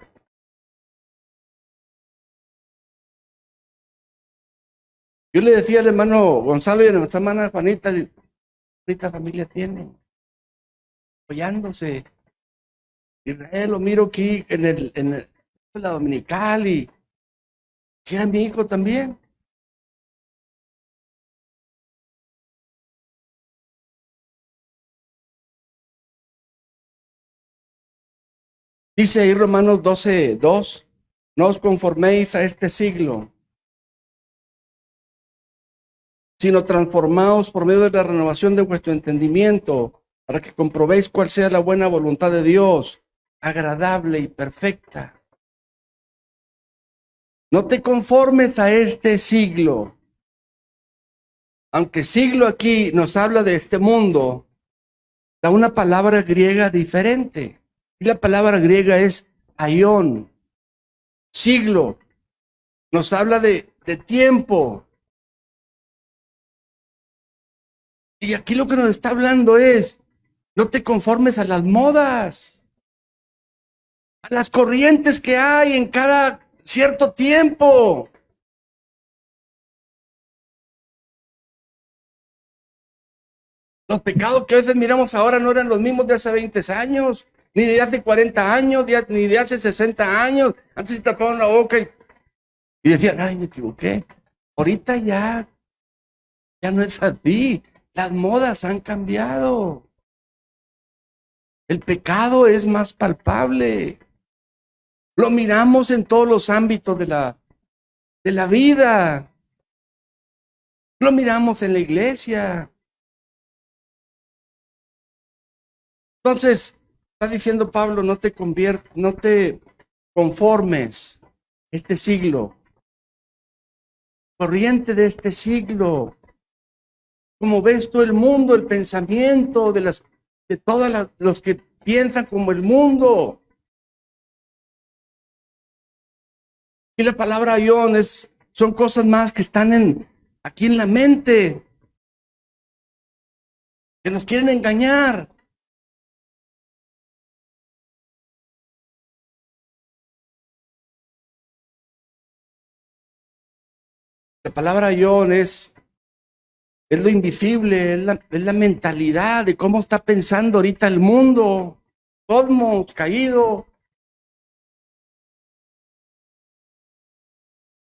Yo le decía al hermano Gonzalo y a nuestra hermana Juanita, ¿cuánta familia tiene? apoyándose. Israel, lo miro aquí en la dominical y si era mi hijo también. Dice ahí Romanos 12:2, no os conforméis a este siglo, sino transformaos por medio de la renovación de vuestro entendimiento, para que comprobéis cuál sea la buena voluntad de Dios, agradable y perfecta. No te conformes a este siglo. Aunque siglo aquí nos habla de este mundo, da una palabra griega diferente. Y la palabra griega es aión. Siglo. Nos habla de tiempo. Y aquí lo que nos está hablando es, no te conformes a las modas, a las corrientes que hay en cada cierto tiempo. Los pecados que a veces miramos ahora no eran los mismos de hace 20 años, ni de hace 40 años, ni de hace 60 años. Antes se tapaban la boca y decían, ay, me equivoqué. Ahorita ya no es así. Las modas han cambiado. El pecado es más palpable. Lo miramos en todos los ámbitos de la vida. Lo miramos en la iglesia. Entonces, está diciendo Pablo, no te conformes este siglo, corriente de este siglo. Como ves tú el mundo, el pensamiento de todos los que piensan como el mundo. Y la palabra aión son cosas más que están aquí en la mente, que nos quieren engañar. La palabra aión es lo invisible, es la mentalidad de cómo está pensando ahorita el mundo, cosmos caído.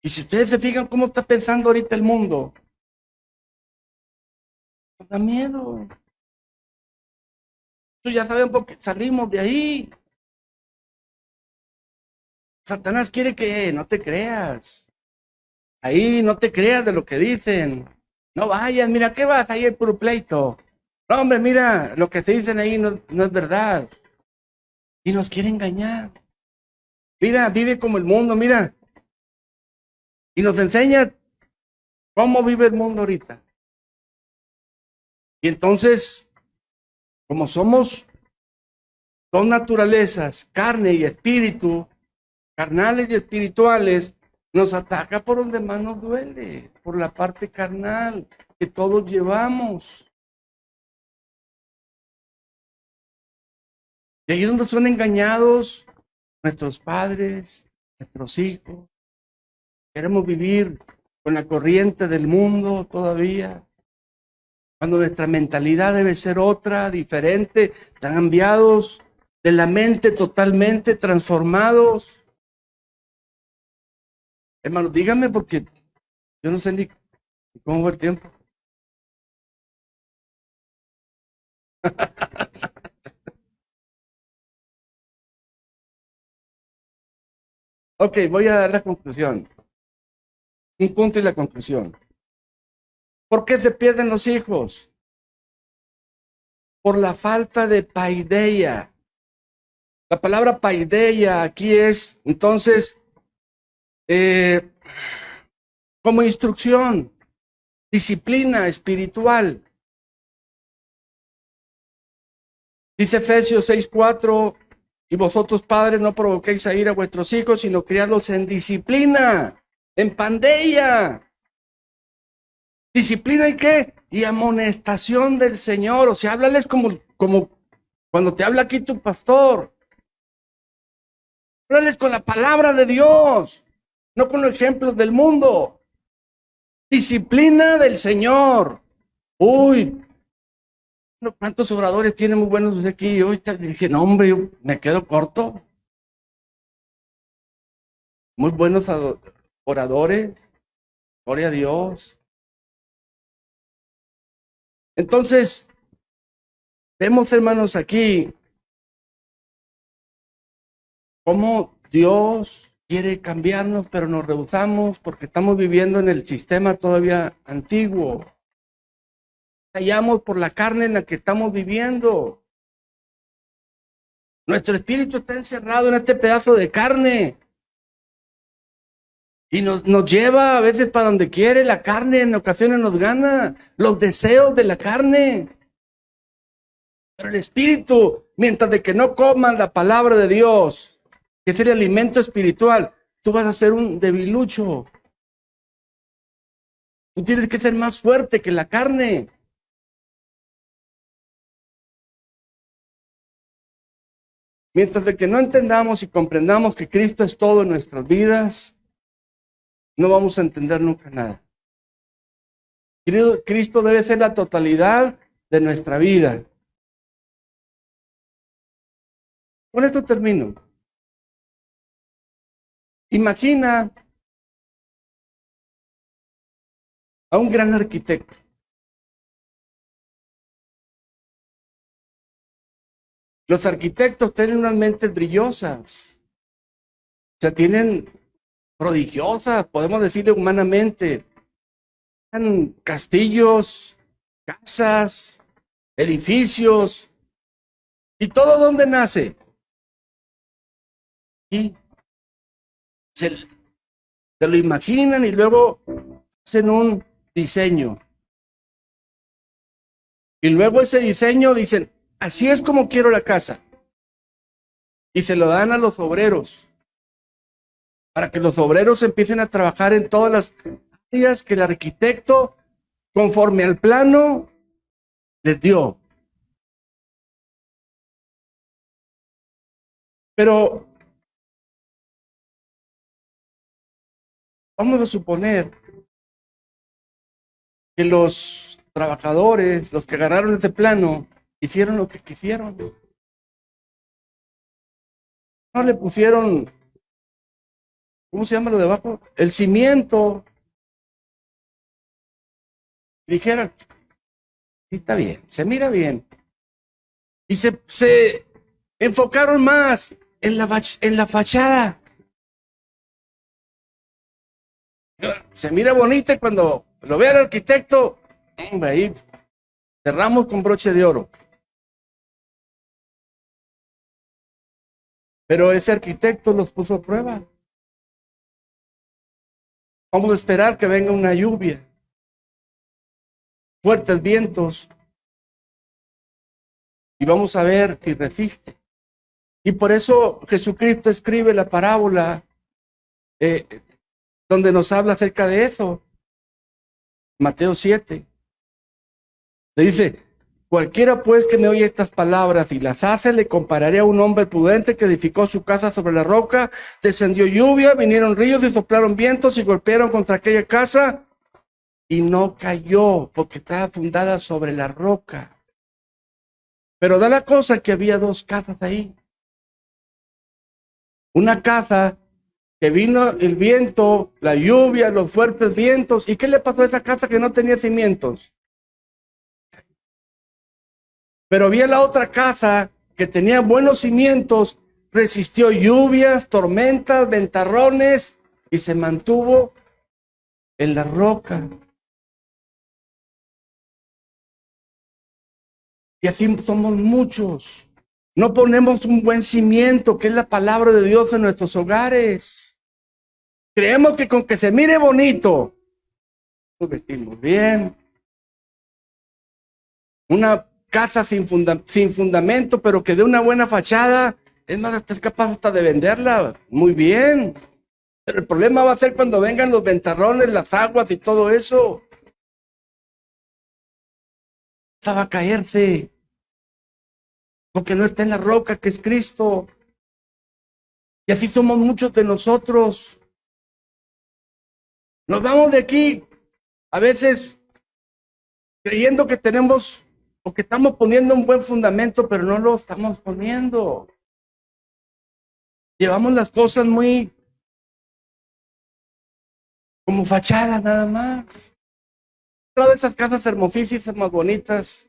Y si ustedes se fijan cómo está pensando ahorita el mundo, nos da miedo. Tú ya sabemos por qué salimos de ahí. Satanás quiere que no te creas. Ahí no te creas de lo que dicen. No vayas, mira, ¿qué vas? Ahí el puro pleito. No, hombre, mira, lo que te dicen ahí no es verdad. Y nos quiere engañar. Mira, vive como el mundo, mira. Y nos enseña cómo vive el mundo ahorita. Y entonces, como somos dos naturalezas, carne y espíritu, carnales y espirituales, nos ataca por donde más nos duele, por la parte carnal que todos llevamos. Y ahí es donde son engañados nuestros padres, nuestros hijos. Queremos vivir con la corriente del mundo todavía, cuando nuestra mentalidad debe ser otra, diferente, cambiados de la mente, totalmente transformados. Hermano, dígame porque yo no sé ni cómo va el tiempo. Ok, voy a dar la conclusión. Un punto y la conclusión. ¿Por qué se pierden los hijos? Por la falta de paideia. La palabra paideia aquí es, entonces, como instrucción, disciplina espiritual. Dice Efesios 6:4, y vosotros padres no provoquéis a ir a vuestros hijos, sino criadlos en disciplina, en paideia. ¿Disciplina y qué? Y amonestación del Señor. O sea, háblales como cuando te habla aquí tu pastor. Háblales con la palabra de Dios, no con los ejemplos del mundo. Disciplina del Señor. Uy, No, ¿cuántos oradores tiene muy buenos usted aquí? Yo ahorita dije, no, hombre, yo me quedo corto. Muy buenos oradores. Gloria a Dios. Entonces, vemos, hermanos, aquí cómo Dios quiere cambiarnos, pero nos rehusamos porque estamos viviendo en el sistema todavía antiguo. Callamos por la carne en la que estamos viviendo. Nuestro espíritu está encerrado en este pedazo de carne. Y nos lleva a veces para donde quiere. La carne en ocasiones nos gana. Los deseos de la carne. Pero el espíritu, mientras de que no coman la palabra de Dios, que es el alimento espiritual, tú vas a ser un debilucho. Tú tienes que ser más fuerte que la carne. Mientras de que no entendamos y comprendamos que Cristo es todo en nuestras vidas, no vamos a entender nunca nada. Cristo debe ser la totalidad de nuestra vida. Con esto termino. Imagina a un gran arquitecto. Los arquitectos tienen unas mentes brillosas. O sea, tienen prodigiosas, podemos decirle humanamente. Castillos, casas, edificios. ¿Y todo dónde nace? Y se lo imaginan y luego hacen un diseño. Y luego ese diseño dicen, así es como quiero la casa. Y se lo dan a los obreros, para que los obreros empiecen a trabajar en todas las áreas que el arquitecto, conforme al plano, les dio. Pero vamos a suponer que los trabajadores, los que agarraron ese plano, hicieron lo que quisieron. No le pusieron, ¿cómo se llama lo de abajo? El cimiento. Dijeron, está bien, se mira bien. Y se enfocaron más en la fachada. Se mira bonita cuando lo vea el arquitecto, ahí cerramos con broche de oro. Pero ese arquitecto los puso a prueba. Vamos a esperar que venga una lluvia, fuertes vientos, y vamos a ver si resiste. Y por eso Jesucristo escribe la parábola donde nos habla acerca de eso. Mateo 7. Le dice, cualquiera pues que me oye estas palabras y las hace, le compararé a un hombre prudente que edificó su casa sobre la roca, descendió lluvia, vinieron ríos y soplaron vientos y golpearon contra aquella casa y no cayó porque estaba fundada sobre la roca. Pero da la cosa que había dos casas ahí. Una casa que vino el viento, la lluvia, los fuertes vientos. ¿Y qué le pasó a esa casa que no tenía cimientos? Pero había la otra casa que tenía buenos cimientos, resistió lluvias, tormentas, ventarrones y se mantuvo en la roca. Y así somos muchos. No ponemos un buen cimiento, que es la palabra de Dios en nuestros hogares. Creemos que con que se mire bonito, nos vestimos bien. Una casa sin fundamento, pero que dé una buena fachada, es más, estás capaz hasta de venderla muy bien. Pero el problema va a ser cuando vengan los ventarrones, las aguas y todo eso. Esa va a caerse, porque no está en la roca que es Cristo. Y así somos muchos de nosotros. Nos vamos de aquí, a veces creyendo que tenemos O que estamos poniendo un buen fundamento, pero no lo estamos poniendo. Llevamos las cosas muy como fachada nada más. Todas esas casas hermosísimas, bonitas,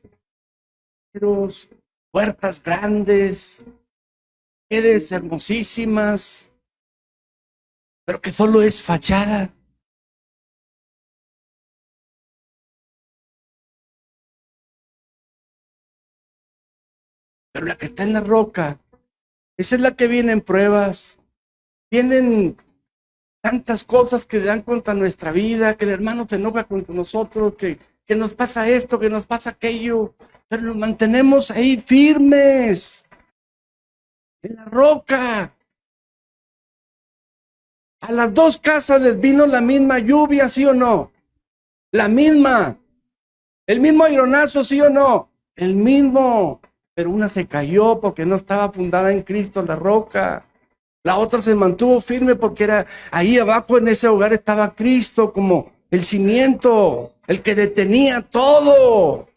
pero puertas grandes, paredes hermosísimas, pero que solo es fachada. Pero la que está en la roca, esa es la que viene en pruebas. Vienen tantas cosas que dan contra nuestra vida, que el hermano se enoja contra nosotros, que nos pasa esto, que nos pasa aquello, pero nos mantenemos ahí firmes, en la roca. A las dos casas les vino la misma lluvia, ¿sí o no? La misma. El mismo aeronazo, ¿sí o no? El mismo. Pero una se cayó porque no estaba fundada en Cristo, la roca. La otra se mantuvo firme porque era ahí abajo en ese hogar estaba Cristo como el cimiento, el que detenía todo.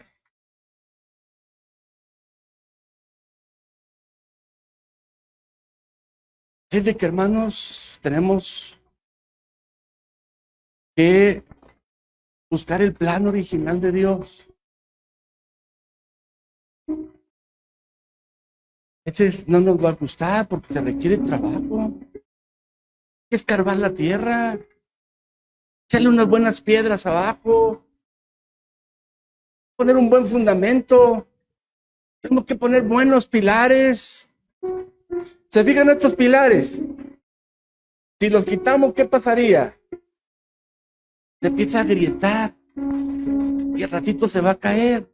Así de que, hermanos, tenemos que buscar el plan original de Dios. Ese no nos va a gustar porque se requiere trabajo. Hay que escarbar la tierra, echarle unas buenas piedras abajo, poner un buen fundamento. Tenemos que poner buenos pilares. ¿Se fijan estos pilares? Si los quitamos, ¿qué pasaría? Se empieza a agrietar y al ratito se va a caer.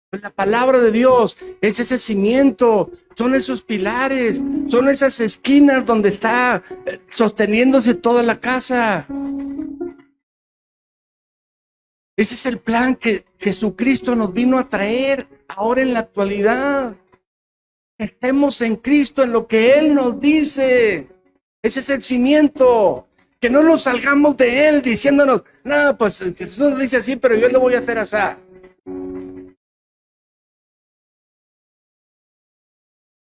Pues la palabra de Dios es ese cimiento, son esos pilares, son esas esquinas donde está sosteniéndose toda la casa. Ese es el plan que Jesucristo nos vino a traer ahora en la actualidad. Estemos en Cristo, en lo que Él nos dice. Ese es el cimiento. Que no nos salgamos de Él diciéndonos, no, pues Jesús nos dice así, pero yo lo voy a hacer así.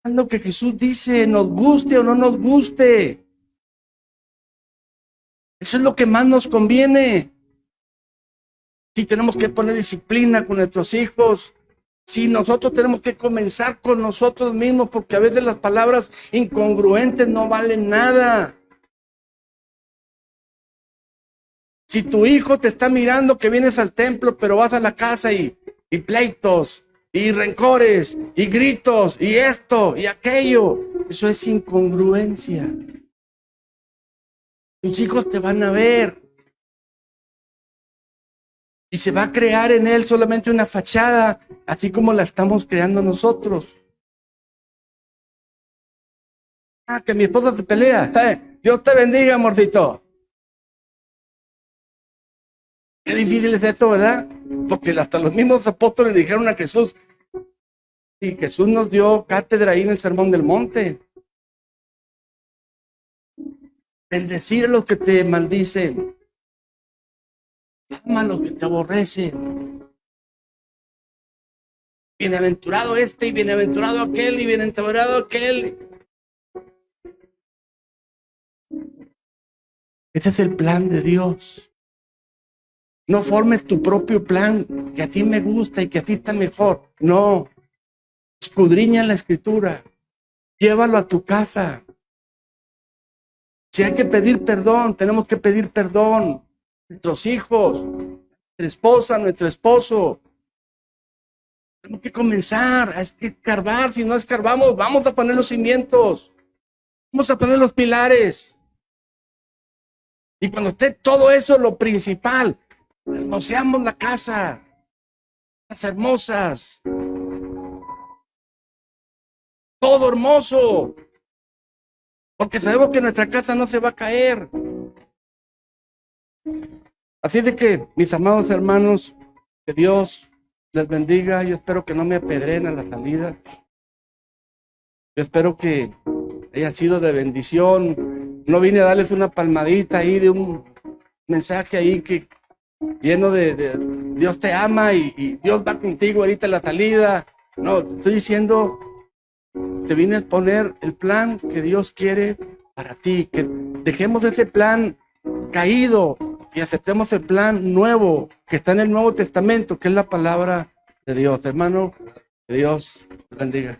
Es lo que Jesús dice, nos guste o no nos guste. Eso es lo que más nos conviene. Si tenemos que poner disciplina con nuestros hijos, si nosotros tenemos que comenzar con nosotros mismos, porque a veces las palabras incongruentes no valen nada. Si tu hijo te está mirando que vienes al templo, pero vas a la casa y pleitos, y rencores, y gritos, y esto, y aquello, eso es incongruencia. Tus hijos te van a ver. Y se va a crear en él solamente una fachada, así como la estamos creando nosotros. Ah, que mi esposa se pelea. Dios te bendiga, amorcito. Qué difícil es esto, ¿verdad? Porque hasta los mismos apóstoles le dijeron a Jesús, y Jesús nos dio cátedra ahí en el Sermón del Monte. Bendecir a los que te maldicen. Ama a los que te aborrecen. Bienaventurado este y bienaventurado aquel y bienaventurado aquel. Ese es el plan de Dios. No formes tu propio plan, que a ti me gusta y que a ti está mejor. No. Escudriña la Escritura. Llévalo a tu casa. Si hay que pedir perdón, tenemos que pedir perdón. Nuestros hijos, nuestra esposa, nuestro esposo. Tenemos que comenzar a escarbar. Si no escarbamos, vamos a poner los cimientos. Vamos a poner los pilares. Y cuando esté todo eso, lo principal, hermoseamos la casa. Las hermosas. Todo hermoso. Porque sabemos que nuestra casa no se va a caer. Así de que, mis amados hermanos, que Dios les bendiga. Yo espero que no me apedreen a la salida. Yo espero que haya sido de bendición. No vine a darles una palmadita ahí de un mensaje ahí que lleno de Dios te ama y Dios va contigo ahorita en la salida. No, te estoy diciendo, te vine a poner el plan que Dios quiere para ti, que dejemos ese plan caído y aceptemos el plan nuevo que está en el Nuevo Testamento, que es la palabra de Dios. Hermano, que Dios bendiga.